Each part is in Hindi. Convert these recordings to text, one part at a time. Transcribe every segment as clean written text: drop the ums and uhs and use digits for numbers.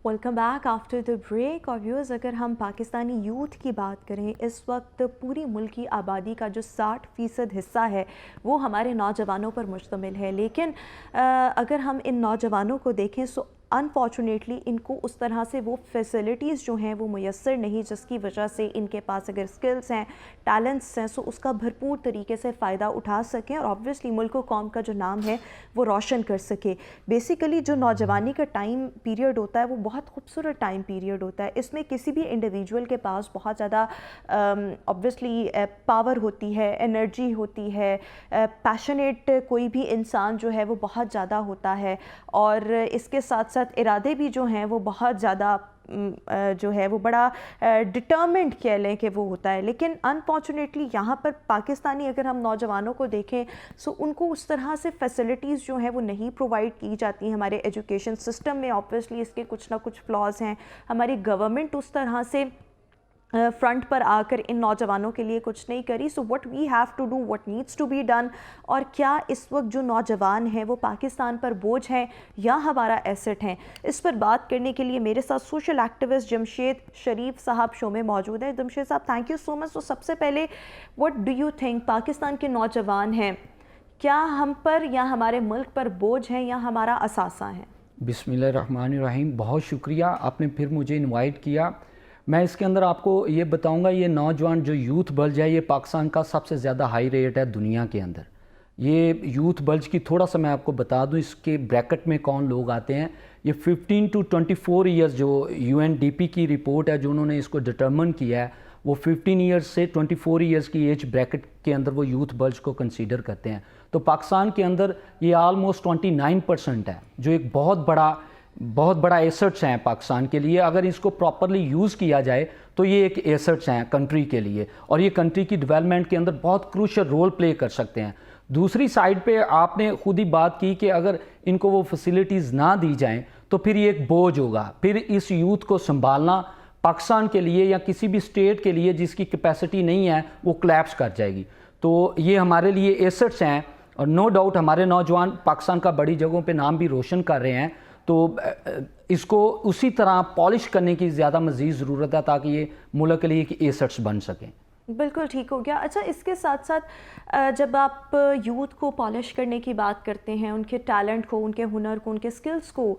Welcome back after the break. और व्यूअर्स, अगर हम पाकिस्तानी यूथ की बात करें, इस वक्त पूरी मुल्क की आबादी का जो 60% हिस्सा है वो हमारे नौजवानों पर मुश्तमिल है। लेकिन अगर हम इन नौजवानों को देखें सो अनफॉर्चुनेटली इनको उस तरह से वो फैसिलिटीज़ जो हैं वो मुयस्सर नहीं, जिसकी वजह से इनके पास अगर स्किल्स हैं, टैलेंट्स हैं, सो उसका भरपूर तरीके से फ़ायदा उठा सकें और ऑब्वियसली मुल्क व कौम का जो नाम है वो रोशन कर सके। बेसिकली जो नौजवानी का टाइम पीरियड होता है वो बहुत खूबसूरत टाइम पीरियड होता है। इसमें किसी भी इंडिविजुअल के पास बहुत ज़्यादा ऑब्वियसली पावर होती है, एनर्जी होती है, पैशनेट कोई भी इंसान जो है वो बहुत ज़्यादा होता है और इसके साथ साथ इरादे भी जो हैं वो बहुत ज़्यादा जो है वो बड़ा डिटर्मिंड कह लें कि वो होता है। लेकिन अनफॉर्चुनेटली यहाँ पर पाकिस्तानी अगर हम नौजवानों को देखें सो उनको उस तरह से फैसिलिटीज़ जो हैं वो नहीं प्रोवाइड की जाती हैं हमारे एजुकेशन सिस्टम में। ऑब्वियसली इसके कुछ ना कुछ फ्लॉज हैं। हमारी गवर्नमेंट उस तरह से फ्रंट पर आकर इन नौजवानों के लिए कुछ नहीं करी। So what we have to do, what needs to be done, और क्या इस वक्त जो नौजवान हैं वो पाकिस्तान पर बोझ हैं या हमारा एसेट हैं, इस पर बात करने के लिए मेरे साथ सोशल एक्टिविस्ट जमशेद शरीफ साहब शो में मौजूद हैं। जमशेद साहब, थैंक यू सो मच। तो सबसे पहले what do you think, Pakistan के नौजवान हैं क्या हम पर या हमारे मुल्क पर बोझ हैं या हमारा असासा है? बिस्मिल्लाहिर्रहमानिर्रहीम। बहुत शुक्रिया, आपने फिर मुझे इनवाइट किया। मैं इसके अंदर आपको ये बताऊंगा, ये नौजवान जो यूथ बल्ज है ये पाकिस्तान का सबसे ज़्यादा हाई रेट है दुनिया के अंदर। ये यूथ बल्ज की थोड़ा सा मैं आपको बता दूं, इसके ब्रैकेट में कौन लोग आते हैं। ये 15 to 24 ईयर्स जो UNDP की रिपोर्ट है जो उन्होंने इसको डिटर्मन किया है, वो 15 ईयर्स से 24 ईयर्स की एज ब्रैकेट के अंदर वो यूथ बल्ज को कंसीडर करते हैं। तो पाकिस्तान के अंदर ये आलमोस्ट 29% है, जो एक बहुत बड़ा एसेट्स हैं पाकिस्तान के लिए। अगर इसको प्रॉपरली यूज़ किया जाए तो ये एक एसेट्स हैं कंट्री के लिए और ये कंट्री की डेवलपमेंट के अंदर बहुत क्रूशियल रोल प्ले कर सकते हैं। दूसरी साइड पे आपने खुद ही बात की कि अगर इनको वो फैसिलिटीज़ ना दी जाएं तो फिर ये एक बोझ होगा। फिर इस यूथ को संभालना पाकिस्तान के लिए या किसी भी स्टेट के लिए जिसकी कैपेसिटी नहीं है वो कोलैप्स कर जाएगी। तो ये हमारे लिए एसेट्स हैं और नो डाउट हमारे नौजवान पाकिस्तान का बड़ी जगहों पे नाम भी रोशन कर रहे हैं। तो इसको उसी तरह पॉलिश करने की ज़्यादा मज़ीद ज़रूरत है ताकि ये मुल्क के लिए एक एसेट्स बन सकें। बिल्कुल ठीक हो गया। अच्छा, इसके साथ साथ जब आप यूथ को पॉलिश करने की बात करते हैं, उनके टैलेंट को, उनके हुनर को, उनके स्किल्स को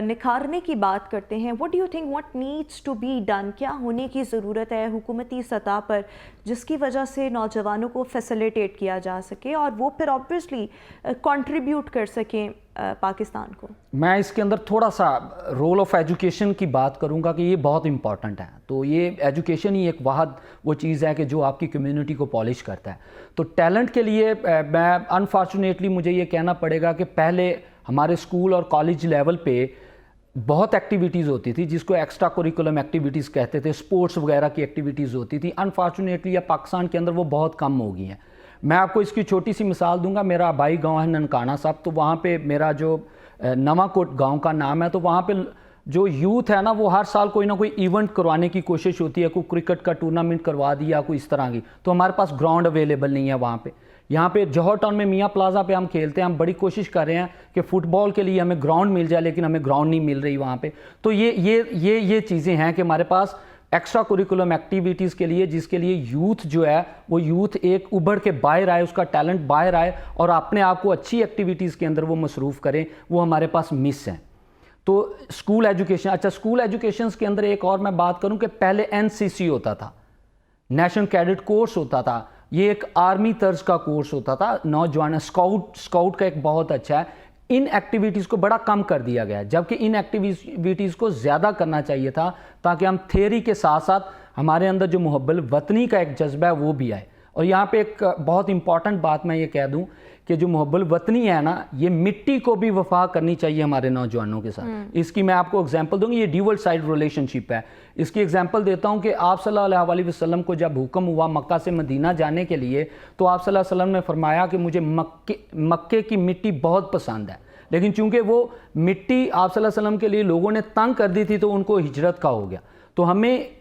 निखारने की बात करते हैं, what do you think what needs to be done, क्या होने की ज़रूरत है हुकूमती सतह पर जिसकी वजह से नौजवानों को फैसिलिटेट किया जा सके और वो फिर ऑब्वियसली कंट्रीब्यूट कर सकें पाकिस्तान को? मैं इसके अंदर थोड़ा सा रोल ऑफ एजुकेशन की बात करूंगा कि ये बहुत इंपॉर्टेंट है। तो ये एजुकेशन ही एक वो चीज़ है कि जो आपकी कम्युनिटी को पॉलिश करता है। तो टैलेंट के लिए मैं अनफॉर्चुनेटली मुझे ये कहना पड़ेगा कि पहले हमारे स्कूल और कॉलेज लेवल पे बहुत एक्टिविटीज़ होती थी जिसको एक्स्ट्रा करिकुलम एक्टिविटीज़ कहते थे, स्पोर्ट्स वगैरह की एक्टिविटीज़ होती थी। अनफॉर्चुनेटली अब पाकिस्तान के अंदर वो बहुत कम हो गई हैं। मैं आपको इसकी छोटी सी मिसाल दूंगा। मेरा भाई गांव है ननकाना साहब, तो वहाँ पे मेरा जो नवाकोट गांव का नाम है, तो वहाँ पे जो यूथ है ना वो हर साल कोई ना कोई इवेंट करवाने की कोशिश होती है। कोई क्रिकेट का टूर्नामेंट करवा दिया, कोई इस तरह की। तो हमारे पास ग्राउंड अवेलेबल नहीं है वहाँ पे। यहाँ पे जौहर टाउन में मियाँ प्लाजा पे हम खेलते हैं। हम बड़ी कोशिश कर रहे हैं कि फुटबॉल के लिए हमें ग्राउंड मिल जाए, लेकिन हमें ग्राउंड नहीं मिल रही वहाँ पे। तो ये चीज़ें हैं कि हमारे पास एक्स्ट्रा करिकुलम एक्टिविटीज़ के लिए, जिसके लिए यूथ जो है वो यूथ एक उभर के बाहर आए, उसका टैलेंट बाहर आए और अपने आप को अच्छी एक्टिविटीज़ के अंदर वो मसरूफ़ करें, वो हमारे पास मिस हैं। तो स्कूल एजुकेशन, अच्छा स्कूल एजुकेशन के अंदर एक और मैं बात करूं कि पहले NCC होता था, नेशनल कैडेट कोर्स होता था। ये एक आर्मी तर्ज का कोर्स होता था। नौजवान स्काउट का एक बहुत अच्छा है। इन एक्टिविटीज़ को बड़ा कम कर दिया गया है, जबकि इन एक्टिविटीज़ को ज़्यादा करना चाहिए था ताकि हम थ्योरी के साथ साथ हमारे अंदर जो मुहब्बल वतनी का एक जज्बा है वो भी आए। और यहाँ पे एक बहुत इंपॉर्टेंट बात मैं ये कह दूँ कि जो मुहब्बल वतनी है ना, ये मिट्टी को भी वफा करनी चाहिए हमारे नौजवानों के साथ। इसकी मैं आपको एग्जांपल दूंगी। ये ड्यूअल साइड रिलेशनशिप है। इसकी एग्जांपल देता हूँ कि आप सल्लल्लाहु अलैहि वसल्लम को जब हुक्म हुआ मक्का से मदीना जाने के लिए, तो आप सल्लल्लाहु अलैहि वसल्लम ने फरमाया कि मुझे मक्के की मिट्टी बहुत पसंद है। लेकिन चूंकि वो मिट्टी आप सल्लल्लाहु अलैहि वसल्लम के लिए लोगों ने तंग कर दी थी तो उनको हिजरत का हो गया। तो हमें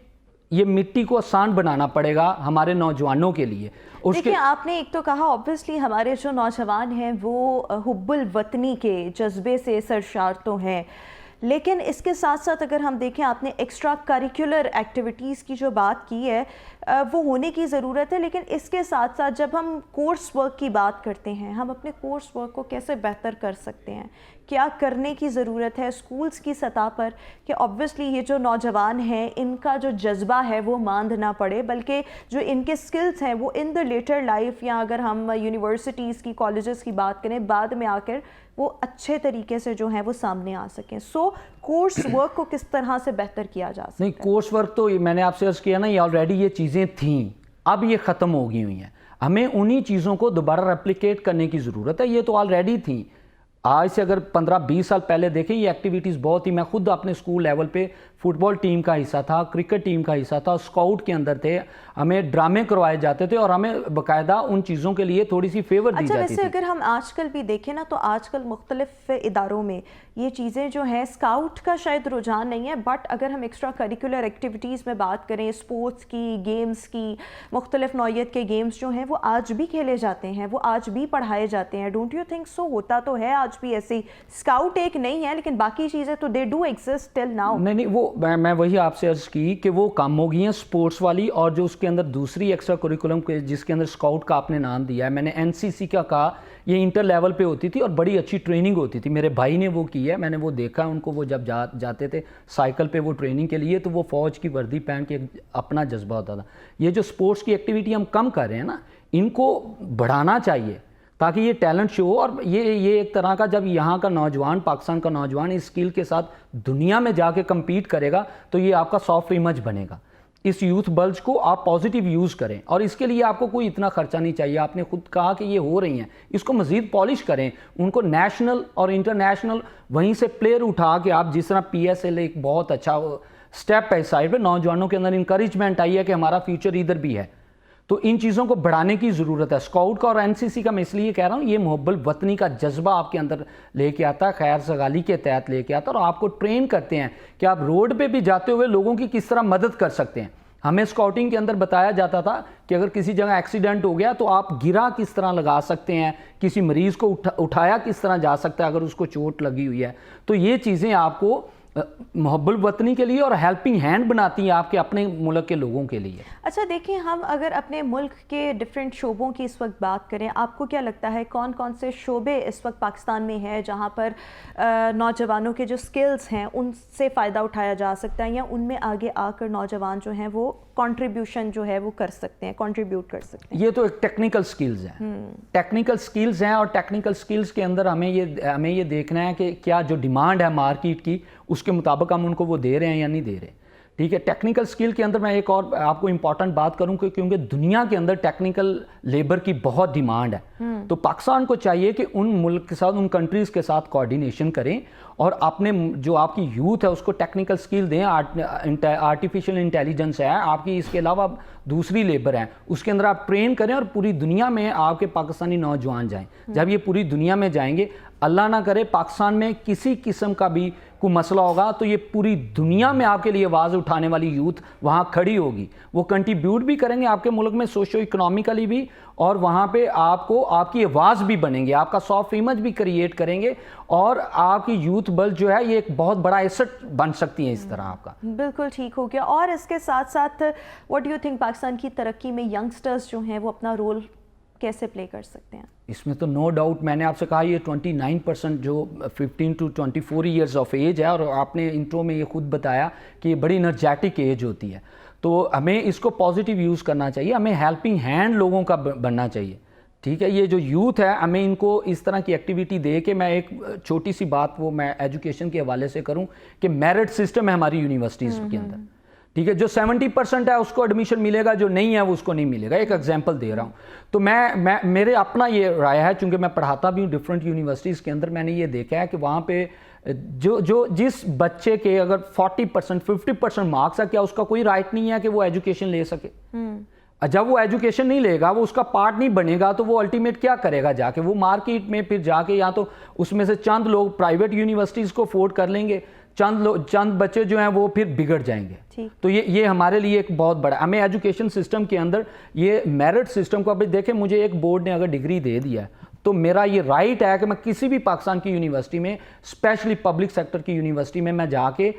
ये मिट्टी को आसान बनाना पड़ेगा हमारे नौजवानों के लिए। देखिए, आपने एक तो कहा ऑब्वियसली हमारे जो नौजवान हैं वो हुब्बुल वतनी के जज्बे से सरशार तो हैं, लेकिन इसके साथ साथ अगर हम देखें, आपने एक्स्ट्रा करिकुलर एक्टिविटीज़ की जो बात की है वो होने की ज़रूरत है, लेकिन इसके साथ साथ जब हम कोर्स वर्क की बात करते हैं, हम अपने कोर्स वर्क को कैसे बेहतर कर सकते हैं, क्या करने की ज़रूरत है स्कूल्स की सतह पर, कि ऑब्वियसली ये जो नौजवान हैं इनका जो जज्बा है वो मांद ना पड़े, बल्कि जो इनके स्किल्स हैं वो इन द लेटर लाइफ, या अगर हम यूनिवर्सिटीज़ की, कॉलेजेस की बात करें, बाद में आकर वो अच्छे तरीके से जो है वो सामने आ सकें। सो कोर्स वर्क को किस तरह से बेहतर किया जा सकता है? नहीं, कोर्स वर्क तो मैंने आपसे अर्ज़ किया ना, ये ऑलरेडी ये चीज़ें थीं, अब ये ख़त्म हो गई हुई हैं। हमें उन्हीं चीज़ों को दोबारा रेप्लिकेट करने की ज़रूरत है। ये तो ऑलरेडी थी। आज से अगर 15-20 साल पहले देखें, ये एक्टिविटीज़ बहुत ही, मैं खुद अपने स्कूल लेवल पे फुटबॉल टीम का हिस्सा था, क्रिकेट टीम का हिस्सा था, स्काउट के अंदर थे, हमें ड्रामे करवाए जाते थे और हमें बाकायदा उन चीज़ों के लिए थोड़ी सी फेवर दी जाती वैसे थी। अगर हम आजकल भी देखें ना, तो आजकल मुख्तलिफ इदारों में ये चीज़ें जो हैं, स्काउट का शायद रुझान नहीं है, बट अगर हम एक्स्ट्रा करिकुलर एक्टिविटीज़ में बात करें, स्पोर्ट्स की, गेम्स की, मुख्तलिफ नौइयत के गेम्स जो हैं वो आज भी खेले जाते हैं, वो आज भी पढ़ाए जाते हैं। Don't you think so? होता तो है आज भी ऐसी, स्काउट एक नहीं है लेकिन बाकी चीज़ें तो they do exist till now. नहीं, वो मैं वही आपसे अर्ज की कि वो कम हो गई हैं स्पोर्ट्स वाली, और जो उसके अंदर दूसरी एक्स्ट्रा करिकुलम के, जिसके अंदर स्काउट का आपने नाम दिया है, मैंने एनसीसी का कहा, ये इंटर लेवल पे होती थी और बड़ी अच्छी ट्रेनिंग होती थी। मेरे भाई ने वो की है, मैंने वो देखा उनको, वो जब जाते थे साइकिल पे वो ट्रेनिंग के लिए, तो वो फ़ौज की वर्दी पहन के अपना जज्बा होता था। ये जो स्पोर्ट्स की एक्टिविटी हम कम कर रहे हैं ना, इनको बढ़ाना चाहिए ताकि ये टैलेंट शो हो। और ये एक तरह का, जब यहाँ का नौजवान, पाकिस्तान का नौजवान इस स्किल के साथ दुनिया में जाके कम्पीट करेगा, तो ये आपका सॉफ्ट इमेज बनेगा। इस यूथ बल्ज को आप पॉजिटिव यूज़ करें, और इसके लिए आपको कोई इतना खर्चा नहीं चाहिए। आपने खुद कहा कि ये हो रही हैं, इसको मज़ीद पॉलिश करें, उनको नेशनल और इंटरनेशनल वहीं से प्लेयर उठा के, आप जिस तरह PSL एक बहुत अच्छा स्टेप है इस साइड पर, नौजवानों के अंदर इंकरेजमेंट आई है कि हमारा फ्यूचर इधर भी है, तो इन चीज़ों को बढ़ाने की ज़रूरत है। स्काउट का और एनसीसी का मैं इसलिए कह रहा हूँ, ये मोहब्बत वतनी का जज्बा आपके अंदर लेके आता है, खैर सगाली के तहत लेके आता है, और आपको ट्रेन करते हैं कि आप रोड पे भी जाते हुए लोगों की किस तरह मदद कर सकते हैं। हमें स्काउटिंग के अंदर बताया जाता था कि अगर किसी जगह एक्सीडेंट हो गया तो आप गिरा किस तरह लगा सकते हैं, किसी मरीज़ को उठाया किस तरह जा सकता है अगर उसको चोट लगी हुई है। तो ये चीज़ें आपको मोहब्बत वतनी के लिए और हेल्पिंग हैंड बनाती हैं आपके अपने मुल्क के लोगों के लिए। अच्छा देखिए, हम अगर अपने मुल्क के डिफरेंट शोबों की इस वक्त बात करें, आपको क्या लगता है कौन कौन से शोबे इस वक्त पाकिस्तान में हैं जहां पर नौजवानों के जो स्किल्स हैं उनसे फ़ायदा उठाया जा सकता है, या उनमें आगे आकर नौजवान जो हैं वो कंट्रीब्यूशन जो है वो कर सकते हैं, कंट्रीब्यूट कर सकते हैं? ये तो एक टेक्निकल स्किल्स हैं, टेक्निकल स्किल्स हैं, और टेक्निकल स्किल्स के अंदर हमें ये देखना है कि क्या जो डिमांड है मार्केट की, उसके मुताबिक हम उनको वो दे रहे हैं या नहीं दे रहे। ठीक है, टेक्निकल स्किल के अंदर मैं एक और आपको इंपॉर्टेंट बात करूं कि क्योंकि दुनिया के अंदर टेक्निकल लेबर की बहुत डिमांड है, तो पाकिस्तान को चाहिए कि उन मुल्क के साथ, उन कंट्रीज़ के साथ कोऑर्डिनेशन करें और अपने जो आपकी यूथ है उसको टेक्निकल स्किल दें। आर्टिफिशियल इंटेलिजेंस है आपकी, इसके अलावा दूसरी लेबर है, उसके अंदर आप ट्रेन करें और पूरी दुनिया में आपके पाकिस्तानी नौजवान जाएं। जब ये पूरी दुनिया में जाएंगे, अल्लाह ना करे पाकिस्तान में किसी किस्म का भी कोई मसला होगा, तो ये पूरी दुनिया में आपके लिए आवाज़ उठाने वाली यूथ वहाँ खड़ी होगी। वो कंट्रीब्यूट भी करेंगे आपके मुल्क में सोशो इकोनॉमिकली भी, और वहाँ पे आपको आपकी आवाज़ भी बनेंगे, आपका सॉफ्ट इमेज भी क्रिएट करेंगे, और आपकी यूथ बल जो है ये एक बहुत बड़ा एसेट बन सकती है इस तरह आपका। बिल्कुल ठीक हो गया। और इसके साथ साथ what do you think, Pakistan की तरक्की में यंगस्टर्स जो हैं वो अपना रोल कैसे प्ले कर सकते हैं? इसमें तो नो डाउट, मैंने आपसे कहा ये 29% जो 15 to 24 ईयर्स ऑफ एज है, और आपने इंट्रो में ये खुद बताया कि ये बड़ी एनर्जेटिक एज होती है, तो हमें इसको पॉजिटिव यूज़ करना चाहिए, हमें हेल्पिंग हैंड लोगों का बनना चाहिए। ठीक है, ये जो यूथ है हमें इनको इस तरह की एक्टिविटी दे के, मैं एक छोटी सी बात वो मैं एजुकेशन के हवाले से करूं कि मेरिट सिस्टम है हमारी यूनिवर्सिटीज़ के अंदर। ठीक है, जो 70% है उसको एडमिशन मिलेगा, जो नहीं है वो उसको नहीं मिलेगा। एक एग्जांपल दे रहा हूँ, तो मैं मेरे अपना ये राय है, चूँकि मैं पढ़ाता भी हूँ डिफरेंट यूनिवर्सिटीज़ के अंदर, मैंने ये देखा है कि वहाँ पे जिस बच्चे के अगर 40% 50% मार्क्स है, क्या उसका कोई राइट नहीं है कि वो एजुकेशन ले सके? जब वो एजुकेशन नहीं लेगा, वो उसका पार्ट नहीं बनेगा, तो वो अल्टीमेट क्या करेगा जाके? वो मार्केट में फिर जाके, या तो उसमें से चंद लोग प्राइवेट यूनिवर्सिटीज़ को अफोर्ड कर लेंगे, चंद बच्चे जो हैं वो फिर बिगड़ जाएंगे। तो ये हमारे लिए एक बहुत बड़ा, हमें एजुकेशन सिस्टम के अंदर ये मेरिट सिस्टम को, अभी देखें, मुझे एक बोर्ड ने अगर डिग्री दे दिया है तो मेरा ये राइट है कि मैं किसी भी पाकिस्तान की यूनिवर्सिटी में, स्पेशली पब्लिक सेक्टर की यूनिवर्सिटी में मैं जाके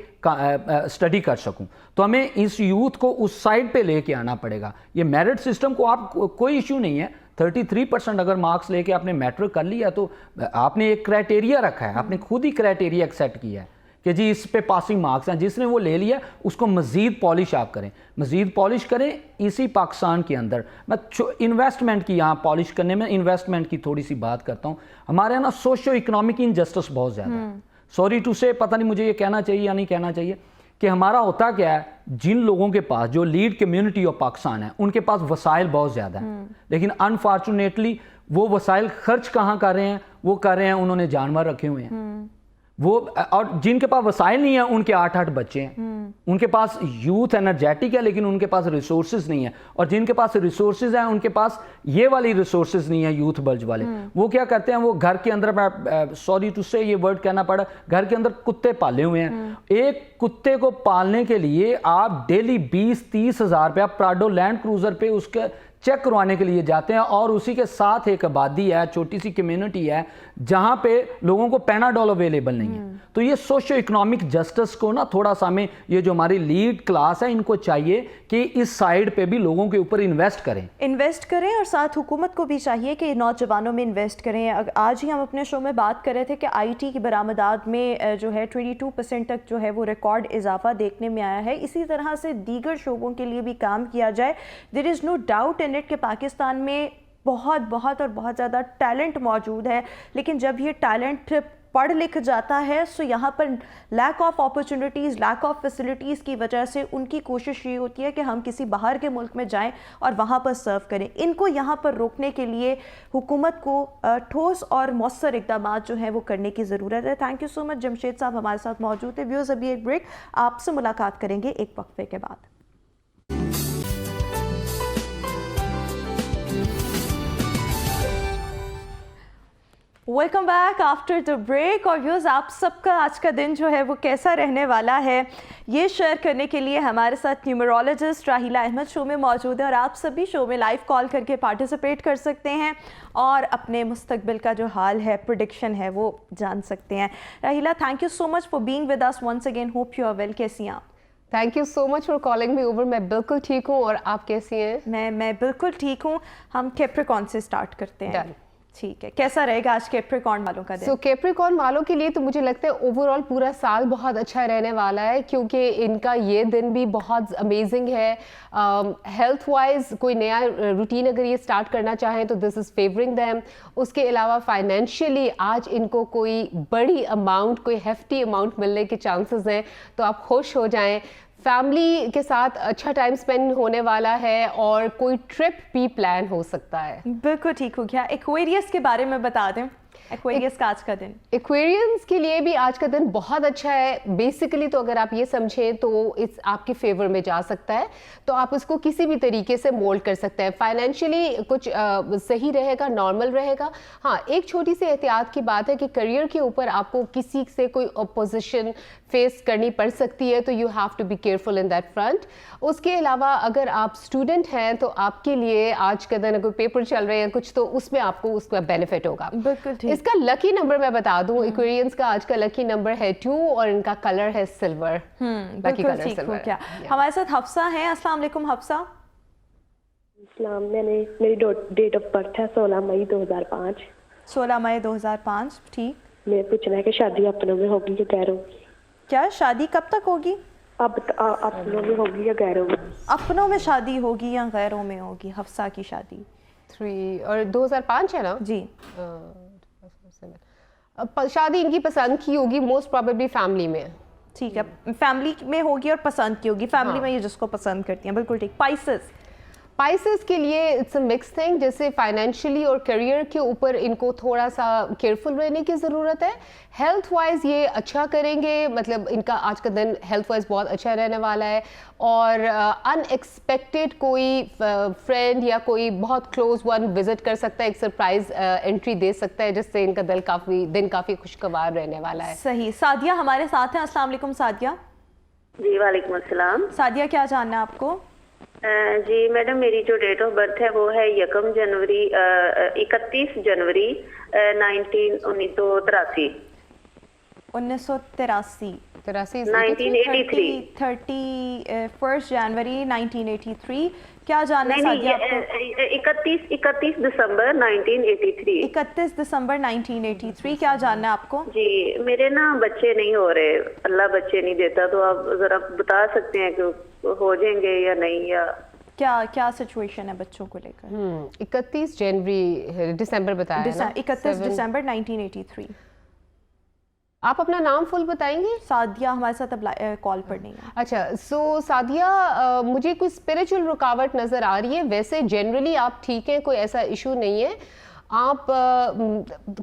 स्टडी कर सकूं। तो हमें इस यूथ को उस साइड पे लेके आना पड़ेगा। ये मेरिट सिस्टम को आप कोई इशू नहीं है, 33% अगर मार्क्स लेके आपने मैट्रिक कर लिया तो आपने एक क्राइटेरिया रखा है, आपने खुद ही क्राइटेरिया एक्सेप्ट किया है कि जी इस पे पासिंग मार्क्स हैं। जिसने वो ले लिया उसको मज़ीद पॉलिश आप करें, मज़ीद पॉलिश करें इसी पाकिस्तान के अंदर। मैं इन्वेस्टमेंट की, यहाँ पॉलिश करने में इन्वेस्टमेंट की थोड़ी सी बात करता हूँ। हमारे यहाँ ना सोशो इकोनॉमिक इनजस्टिस बहुत ज़्यादा है। सॉरी टू से, पता नहीं मुझे ये कहना चाहिए या नहीं कहना चाहिए, कि हमारा होता क्या है, जिन लोगों के पास, जो लीड कम्युनिटी ऑफ पाकिस्तान है, उनके पास वसाइल बहुत ज़्यादा है, लेकिन अनफॉर्चुनेटली वो वसाइल खर्च कहाँ कर रहे हैं? वो कर रहे हैं, उन्होंने जानवर रखे हुए हैं वो, और जिनके पास वसाइल नहीं है उनके 8-8 बच्चे हैं, उनके पास यूथ एनर्जेटिक है लेकिन उनके पास रिसोर्सेज नहीं है, और जिनके पास रिसोर्सेज हैं उनके पास ये वाली रिसोर्सेज नहीं है, यूथ बल्ज वाले। वो क्या करते हैं, वो घर के अंदर, मैं सॉरी टू से ये वर्ड कहना पड़ा, घर के अंदर कुत्ते पाले हुए हैं। एक कुत्ते को पालने के लिए आप डेली 20-30 हज़ार रुपया प्राडो लैंड क्रूजर पे उसके चेक करवाने के लिए जाते हैं, और उसी के साथ एक आबादी है, छोटी सी कम्युनिटी है जहां पे लोगों को पैनाडोल अवेलेबल नहीं है। तो ये सोशो इकोनॉमिक जस्टिस को ना थोड़ा सा हमें, ये जो हमारी लीड क्लास है, इनको चाहिए कि इस साइड पे भी लोगों के ऊपर इन्वेस्ट करें और साथ हुकूमत को भी चाहिए कि नौजवानों में इन्वेस्ट करें। आज ही हम अपने शो में बात कर रहे थे कि IT की बरामदात में जो है 22% तक जो है वो रिकॉर्ड इजाफा देखने में आया है। इसी तरह से दीगर शोबों के लिए भी काम किया जाए। There is no doubt in it कि पाकिस्तान में बहुत ज़्यादा टैलेंट मौजूद है, लेकिन जब ये टैलेंट पढ़ लिख जाता है तो यहाँ पर lack of opportunities, lack of facilities की वजह से उनकी कोशिश ये होती है कि हम किसी बाहर के मुल्क में जाएं और वहाँ पर सर्व करें। इनको यहाँ पर रोकने के लिए हुकूमत को ठोस और मौसर इक़दाम जो हैं वो करने की ज़रूरत है। Thank you so much Jamshed साहब हमारे साथ मौजूद है। व्यूअर्स, अभी एक ब्रेक, आपसे मुलाकात करेंगे एक वक्फे के बाद। Welcome back after the break. और व्यूअर्स, आप सबका आज का दिन जो है वो कैसा रहने वाला है ये शेयर करने के लिए हमारे साथ न्यूमरोलॉजिस्ट राहिला अहमद शो में मौजूद है, और आप सभी शो में लाइव कॉल करके पार्टिसिपेट कर सकते हैं और अपने मुस्तकबिल का जो हाल है, प्रेडिक्शन है, वो जान सकते हैं। Rahila, thank you so much for being with us once again. Hope you are well. कैसी हैं आप? Thank you so much for calling me over. मैं बिल्कुल ठीक हूँ, और आप कैसी हैं? मैं बिल्कुल ठीक हूँ। हम कैप्रिकॉर्न से स्टार्ट करते हैं। ठीक है, कैसा रहेगा आज कैप्रिकॉर्न वालों का दिन? कैप्रिकॉर्न वालों के लिए तो मुझे लगता है ओवरऑल पूरा साल बहुत अच्छा रहने वाला है, क्योंकि इनका ये दिन भी बहुत अमेजिंग है। हेल्थ वाइज कोई नया रूटीन अगर ये स्टार्ट करना चाहें तो दिस इज़ फेवरिंग देम। उसके अलावा फाइनेंशियली आज इनको कोई बड़ी अमाउंट, कोई हेफ्टी अमाउंट मिलने के चांसेस हैं, तो आप खुश हो जाएं। फैमिली के साथ अच्छा टाइम स्पेंड होने वाला है, और कोई ट्रिप भी प्लान हो सकता है। बिल्कुल ठीक हो गया। एक्वेरियस के बारे में बता दें, एक्वेरियस का आज का दिन। एक्वेरियंस के लिए भी आज का दिन बहुत अच्छा है। बेसिकली तो अगर आप ये समझें तो इस आपके फेवर में जा सकता है, तो आप इसको किसी भी तरीके से मोल्ड कर सकते हैं। फाइनेंशियली कुछ सही रहेगा, नॉर्मल रहेगा। हाँ, एक छोटी सी एहतियात की बात है कि करियर के ऊपर आपको किसी से कोई अपोजिशन फेस करनी पड़ सकती है, तो you have to be careful in that front. उसके अलावा अगर आप स्टूडेंट हैं तो आपके लिए आज का दिन, अगर पेपर चल रहे हैं कुछ, तो उसमें आपको उसका बेनिफिट होगा। बिल्कुल ठीक। इसका लकी नंबर मैं बता दूं, एक्वेरियंस का आज का लकी नंबर है 2, और इनका कलर है सिल्वर। Lucky colour silver. क्या हमारे साथ हफ्सा हैं? अस्सलाम वालेकुम हफ्सा। मेरी डेट ऑफ बर्थ है 16 मई 2005। 16 मई 2005। ठीक। मैं पूछना है कि शादी अपनों में होगी या गैरों में? क्या शादी कब तक होगी? अब अपनों में होगी या गैरों में? अपनों में शादी होगी या गैरों में होगी हफ्सा की शादी? 3 और 2005 है ना जी। शादी इनकी पसंद की होगी, मोस्ट प्रोबेबली फैमिली में। ठीक है, फैमिली में होगी और पसंद की होगी। फैमिली में ये जिसको पसंद करती हैं। बिल्कुल ठीक। पाइसेस के लिए इट्स अ मिक्स थिंग। जैसे फाइनेंशियली और करियर के ऊपर इनको थोड़ा सा केयरफुल रहने की ज़रूरत है। हेल्थ वाइज ये अच्छा करेंगे, मतलब इनका आज का दिन हेल्थ वाइज बहुत अच्छा रहने वाला है। और अनएक्सपेक्टेड कोई फ्रेंड या कोई बहुत क्लोज वन विजिट कर सकता है, एक सरप्राइज एंट्री दे सकता है, जिससे इनका दिन काफ़ी खुशगवार रहने वाला है। सही। सादिया हमारे साथ हैं। अस्सलाम वालेकुम सादिया। जी वालेकुम अस्सलाम। सादिया, क्या जानना है आपको? जी मैडम, मेरी जो डेट ऑफ बर्थ है वो है 31 जनवरी 1983। 1983 83 1983। 31 जनवरी 1983। क्या जानना नहीं सादिया नहीं, आपको? 31 दिसंबर 1983। 31 दिसंबर 1983। क्या जानना है आपको? जी मेरे ना बच्चे नहीं हो रहे, अल्लाह बच्चे नहीं देता, तो आप जरा बता सकते हैं कि हो जाएंगे या नहीं, या क्या क्या सिचुएशन है बच्चों को लेकर? 31 जनवरी दिसंबर बताया ना? 31 दिसंबर 1983। आप अपना नाम फुल बताएंगे? सादिया हमारे साथ अब कॉल पर नहीं है। अच्छा, सो सादिया, मुझे कोई स्पिरिचुअल रुकावट नज़र आ रही है। वैसे जनरली आप ठीक हैं, कोई ऐसा इशू नहीं है। आप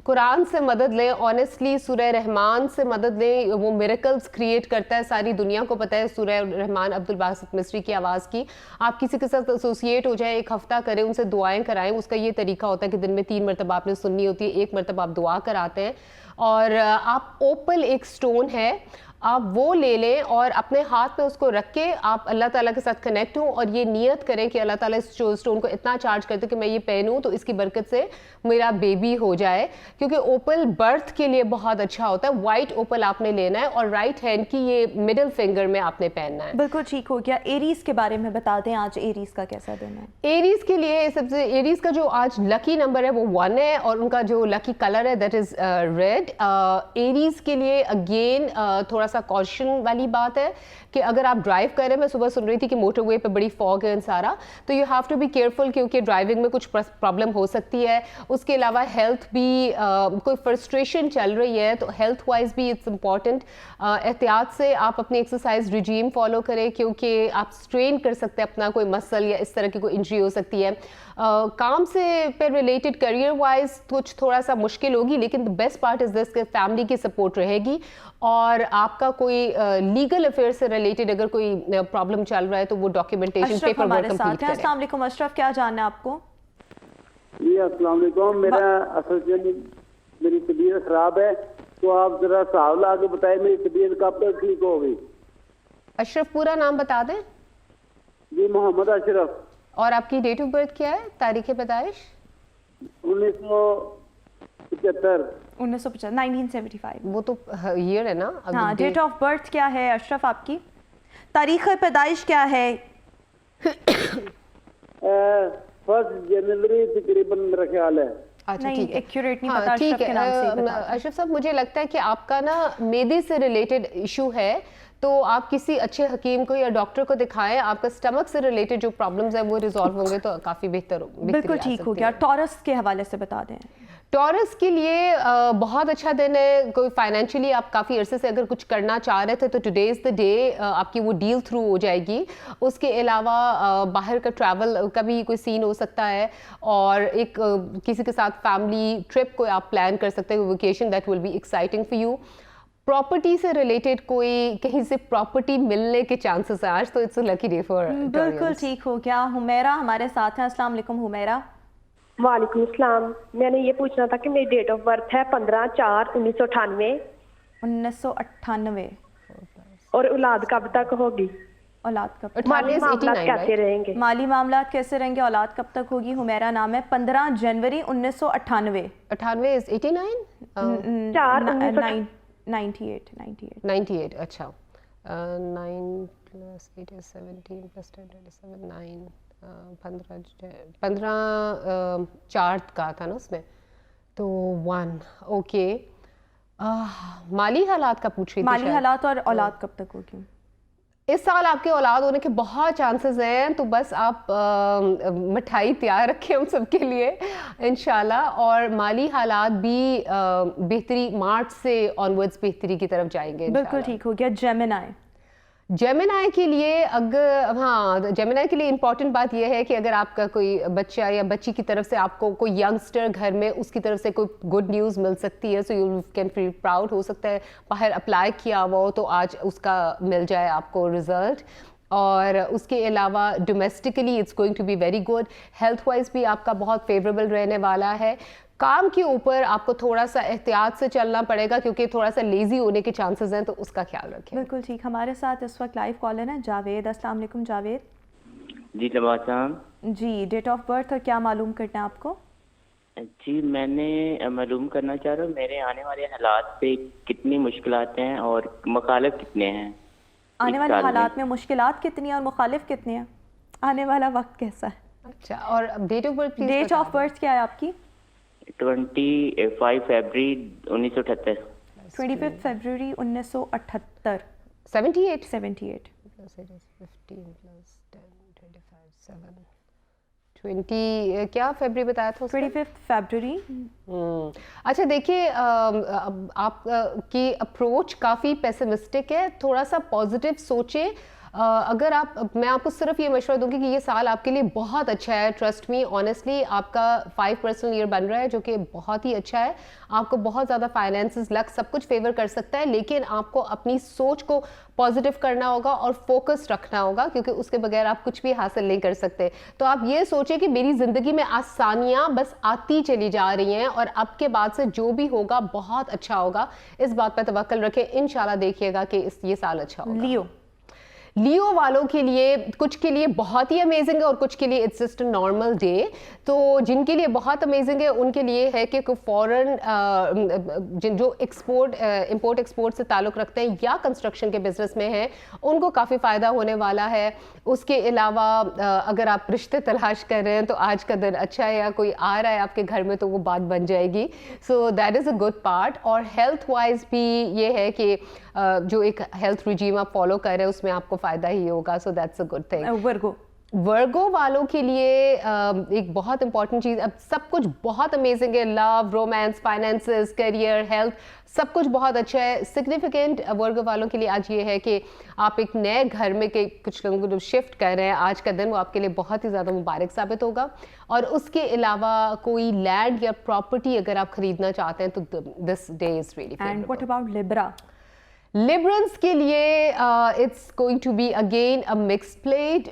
कुरान से मदद लें, ऑनेस्टली सूरह रहमान से मदद लें, वो मिरेकल्स क्रिएट करता है, सारी दुनिया को पता है सूरह रहमान अब्दुल बासित मिस्री की आवाज़ की। आप किसी के साथ एसोसिएट हो जाए, एक हफ्ता करें, उनसे दुआएं कराएं। उसका ये तरीका होता है कि दिन में 3 मरतबा आपने सुननी होती है, 1 मरतबा आप दुआ कराते हैं। और आप ओपल एक स्टोन है, आप वो ले लें और अपने हाथ में उसको रख के आप अल्लाह ताला के साथ कनेक्ट हों और ये नियत करें कि अल्लाह ताला इस स्टोन को इतना चार्ज करते कि मैं ये पहनूं तो इसकी बरकत से मेरा बेबी हो जाए। क्योंकि ओपल बर्थ के लिए बहुत अच्छा होता है। वाइट ओपल आपने लेना है और राइट हैंड की ये मिडिल फिंगर में आपने पहनना है। बिल्कुल ठीक हो गया। एरीज के बारे में बता दें, आज एरीज का कैसा दिन है? एरीज के लिए सबसे, एरीज का जो आज लकी नंबर है वो 1 है और उनका जो लकी कलर है दैट इज रेड। एरीज के लिए अगेन थोड़ा सा कॉशन वाली बात है कि अगर आप ड्राइव कर रहे हैं, मैं सुबह सुन रही थी कि मोटरवे पे बड़ी फॉग है सारा, तो you have to be careful क्योंकि ड्राइविंग में कुछ प्रॉब्लम हो सकती है। उसके अलावा हेल्थ भी कोई फ्रस्ट्रेशन चल रही है तो हेल्थ वाइज भी इट्स इम्पॉर्टेंट। एहतियात से आप अपनी एक्सरसाइज रिजीम फॉलो करें क्योंकि आप स्ट्रेन कर सकते हैं अपना कोई मसल या इस तरह की कोई इंजरी हो सकती है। काम से पे रिलेटेड करियर वाइज कुछ थोड़ा सा मुश्किल होगी, लेकिन the best part is this कि फैमिली की सपोर्ट रहेगी और आपका कोई लीगल अफेयर से रिलेटेड अगर कोई प्रॉब्लम चल रहा है तो वो डॉक्यूमेंटेशन अशरफ पेपर हमारे वर्क साथ कंप्लीट हैं। करें। अस्सलाम वालेकुम अशरफ, क्या जानना है आपको? जी अस्सलाम वालेकुम। मेरा असल में मेरी तबीयत खराब है, तो आप जरा साहब ला के बताएं मेरी तबीयत कब तक ठीक होगी। अशरफ पूरा नाम बता दें। जी मोहम्मद अशरफ। और आपकी डेट ऑफ बर्थ क्या है, तारीख पैदाइश? 1975। 1975। वो तो ईयर है ना। हाँ, डेट ऑफ बर्थ क्या है अशरफ आपकी? तारीख पैदाइश क्या है? 1 जनवरी तकरीबन मेरा ख्याल है। अच्छा नहीं, ठीक है, एक्यूरेट नहीं हाँ, पता। ठीक अशरफ के नाम से ही है। बता दें। अशरफ साहब, मुझे लगता है कि आपका ना मेदे से रिलेटेड इशू है, तो आप किसी अच्छे हकीम को या डॉक्टर को दिखाएं। आपका स्टमक से रिलेटेड जो प्रॉब्लम्स है वो रिजॉल्व होंगे तो काफ़ी बिल्कुल ठीक हो गया। टॉरस के हवाले से बता दें। टॉरस के लिए बहुत अच्छा दिन है। कोई फाइनेंशियली आप काफ़ी अरसे से अगर कुछ करना चाह रहे थे तो टुडे इज़ द डे, आपकी वो डील थ्रू हो जाएगी। उसके अलावा बाहर का ट्रैवल का भी कोई सीन हो सकता है और एक किसी के साथ फैमिली ट्रिप को आप प्लान कर सकते हैं, vacation that will be exciting for you. Property से रिलेटेड कोई कहीं से प्रॉपर्टी मिलने के चांसेस हैं आज, तो it's a lucky day for. बिल्कुल ठीक हो गया। हुमैरा हमारे साथ हैं। अस्सलाम वालेकुम हुमैरा। वालेकुम अस्सलाम। मैंने ये पूछना था कि मेरी डेट ऑफ बर्थ है 15/4/1998 1998। और औलाद कब तक होगी? औलाद कब तक? माली मामला कैसे रहेंगे? माली मामला कैसे रहेंगे? औलाद कब तक होगी? हुमैरा नाम है। 15 जनवरी 1998। 98 इज 89 98। अच्छा, 9 + 8 is 17 + 10 is 9। 15/4 का था ना उसमें, तो 1 ओके। माली हालात का पूछ रही थी माली शायद। हालात और औलाद कब तक होगी? इस साल आपके औलाद होने के बहुत चांसेस हैं, तो बस आप मिठाई तैयार रखें हम सबके लिए इंशाल्लाह। और माली हालात भी बेहतरी, मार्च से ऑनवर्ड्स बेहतरी की तरफ जाएंगे। बिल्कुल ठीक हो गया। जेमिनाई। जेमिनाई के लिए अगर, हाँ, जेमिनाई के लिए इंपॉर्टेंट बात यह है कि अगर आपका कोई बच्चा या बच्ची की तरफ से आपको कोई यंगस्टर घर में, उसकी तरफ से कोई गुड न्यूज़ मिल सकती है, so you can feel proud. हो सकता है बाहर अप्लाई किया हुआ हो तो आज उसका मिल जाए आपको रिजल्ट। और उसके अलावा domestically it's going to be very good. Health wise भी आपका बहुत फेवरेबल रहने वाला है। काम के ऊपर आपको थोड़ा सा एहतियात से चलना पड़ेगा क्योंकि थोड़ा सा लेजी होने के चांसेस हैं, तो उसका ख्याल रखें। बिल्कुल ठीक। हमारे साथ इस वक्त लाइव कॉलर है जावेद। अस्सलाम वालेकुम जावेद। जी नवाज़ जी, डेट ऑफ बर्थ और क्या मालूम करना है आपको? जी, मैंने मालूम करना चाह रहा हूँ मेरे आने वाले हालात पे कितनी मुश्किलात हैं और मुखालिफ कितने हैं। आने वाले हालात में मुश्किलात कितनी है और मुखालिफ कितने हैं? आने वाला वक्त कैसा है? अच्छा, और date of birth please? Date of birth क्या है आपकी? 25 फरवरी 1978। 25 फरवरी 1978। 78 78। 15 plus 10 25 7 20 क्या फरवरी बताया था उसका? 25 फरवरी। अच्छा देखिए, आप की अप्रोच काफ़ी पेसिमिस्टिक है, थोड़ा सा पॉजिटिव सोचे। अगर मैं आपको सिर्फ ये मशवरा दूंगी कि ये साल आपके लिए बहुत अच्छा है। ट्रस्ट मी, ऑनेस्टली आपका 5 पर्सनल ईयर बन रहा है जो कि बहुत ही अच्छा है। आपको बहुत ज़्यादा फाइनेंसेस, लक, सब कुछ फेवर कर सकता है, लेकिन आपको अपनी सोच को पॉजिटिव करना होगा और फोकस रखना होगा, क्योंकि उसके बगैर आप कुछ भी हासिल नहीं कर सकते। तो आप ये सोचें कि मेरी ज़िंदगी में आसानियाँ बस आती चली जा रही हैं और अब के बाद से जो भी होगा बहुत अच्छा होगा। इस बात पर तवक्कल रखें, इंशाल्लाह देखिएगा कि ये साल अच्छा होगा। लियो वालों के लिए, कुछ के लिए बहुत ही अमेजिंग है और कुछ के लिए it's just a normal day. तो जिनके लिए बहुत अमेजिंग है उनके लिए है कि फॉरेन जो इंपोर्ट एक्सपोर्ट से ताल्लुक़ रखते हैं या कंस्ट्रक्शन के बिजनेस में हैं, उनको काफ़ी फ़ायदा होने वाला है। उसके अलावा अगर आप रिश्ते तलाश कर रहे हैं तो आज का दिन अच्छा है, या कोई आ रहा है आपके घर में तो वो बात बन जाएगी। So that is a good part. और हेल्थ वाइज भी ये है कि जो एक हेल्थ रिजीम आप फॉलो कर रहे हैं उसमें आपको फ़ायदा ही होगा। So that's a good thing. Virgo वालों के लिए एक बहुत इंपॉर्टेंट चीज़, अब सब कुछ बहुत अमेजिंग है। Love, romance, finances, career, health, सब कुछ बहुत अच्छा है। सिग्निफिकेंट वर्गो वालों के लिए आज ये है कि आप एक नए घर में के कुछ लोगों को शिफ्ट कर रहे हैं। आज का दिन वो आपके लिए बहुत ही ज़्यादा मुबारक साबित होगा। और उसके अलावा कोई लैंड या प्रॉपर्टी अगर आप खरीदना चाहते हैं तो this day is really favourable. And what about Libra? Librans के लिए it's going to be again a mixed plate.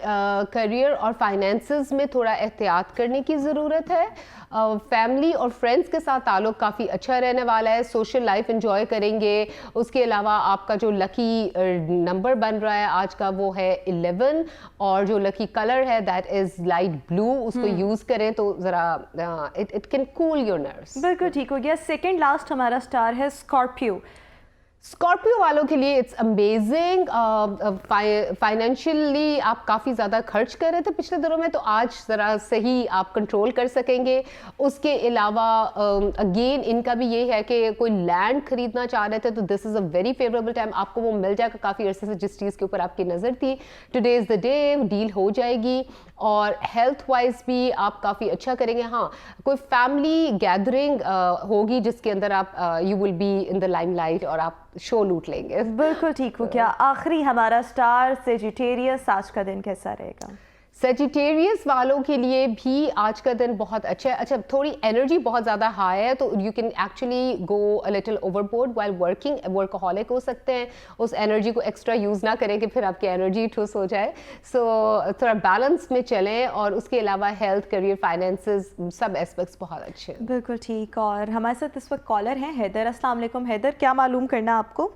Career और फाइनेंसेस में थोड़ा एहतियात करने की ज़रूरत है। फैमिली और फ्रेंड्स के साथ ताल्लुक़ काफ़ी अच्छा रहने वाला है। सोशल लाइफ एंजॉय करेंगे। उसके अलावा आपका जो लकी नंबर बन रहा है आज का वो है 11, और जो लकी कलर है दैट इज़ लाइट ब्लू। उसको यूज़ करें तो ज़रा it can cool your nerves. बिल्कुल ठीक हो गया। सेकेंड लास्ट हमारा स्टार है स्कॉर्पियो। स्कॉर्पियो वालों के लिए इट्स अमेजिंग। फाइनेंशियली आप काफ़ी ज़्यादा खर्च कर रहे थे पिछले दिनों में, तो आज ज़रा सही आप कंट्रोल कर सकेंगे। उसके अलावा अगेन इनका भी ये है कि कोई लैंड खरीदना चाह रहे थे तो this is a very favourable time. आपको वो मिल जाएगा काफ़ी अरसे से जिस चीज़ के ऊपर आपकी नज़र थी। Today is the day, deal हो जाएगी। और हेल्थ वाइज भी आप काफ़ी अच्छा करेंगे। हाँ, कोई फैमिली गैदरिंग होगी जिसके अंदर आप you will be in the limelight और आप शो लूट लेंगे। बिल्कुल ठीक हो गया। आखिरी हमारा स्टार सेजिटेरियस, आज का दिन कैसा रहेगा? सेजिटेरियस वालों के लिए भी आज का दिन बहुत अच्छा है। अच्छा, थोड़ी एनर्जी बहुत ज़्यादा हाई है तो you can actually go a little overboard while working. Workaholic हो सकते हैं, उस एनर्जी को एक्स्ट्रा यूज़ ना करें कि फिर आपकी एनर्जी ठुस हो जाए। सो थोड़ा बैलेंस में चलें। और उसके अलावा हेल्थ, करियर, फाइनेंसेस, सब एस्पेक्ट्स बहुत अच्छे हैं। बिल्कुल ठीक। और हमारे साथ इस वक्त कॉलर हैं हैदर। अस्सलाम वालेकुम हैदर, क्या मालूम करना आपको?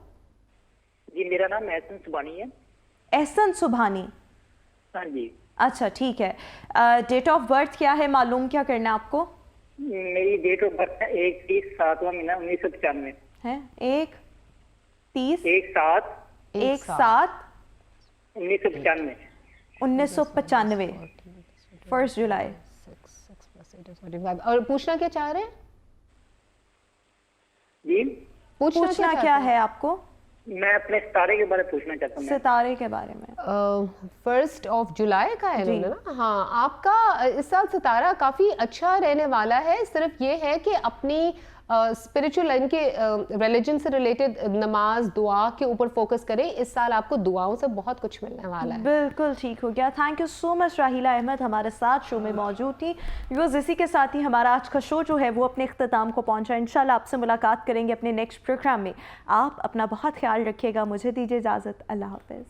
जी, मेरा नाम एहसन सुभानी है। एहसन सुभानी? हाँ जी। अच्छा ठीक है। डेट ऑफ बर्थ क्या है, मालूम क्या करना आपको? मेरी डेट ऑफ बर्थ है 1/30 महीना 1995 है। 1/30 1995 1 जुलाई। और पूछना क्या चाह रहे हैं जी? पूछना क्या है आपको? मैं अपने सितारे के बारे में पूछना चाहता हूँ। सितारे के बारे में 1 जुलाई का है ना? हाँ, आपका इस साल सितारा काफ़ी अच्छा रहने वाला है। सिर्फ ये है कि अपनी स्पिरिचुअल लाइन के रिलीजन से रिलेटेड नमाज, दुआ के ऊपर फोकस करें। इस साल आपको दुआओं से बहुत कुछ मिलने वाला है। बिल्कुल ठीक हो गया। थैंक यू सो मच राहिला अहमद हमारे साथ शो में मौजूद थी। व्यूअर्स, इसी के साथ ही हमारा आज का शो जो है वो अपने इख्तिताम को पहुंचा। इंशाल्लाह आपसे मुलाकात करेंगे अपने नेक्स्ट प्रोग्राम में। आप अपना बहुत ख्याल रखिएगा। मुझे दीजिए इजाज़त। अल्लाह हाफ़िज़।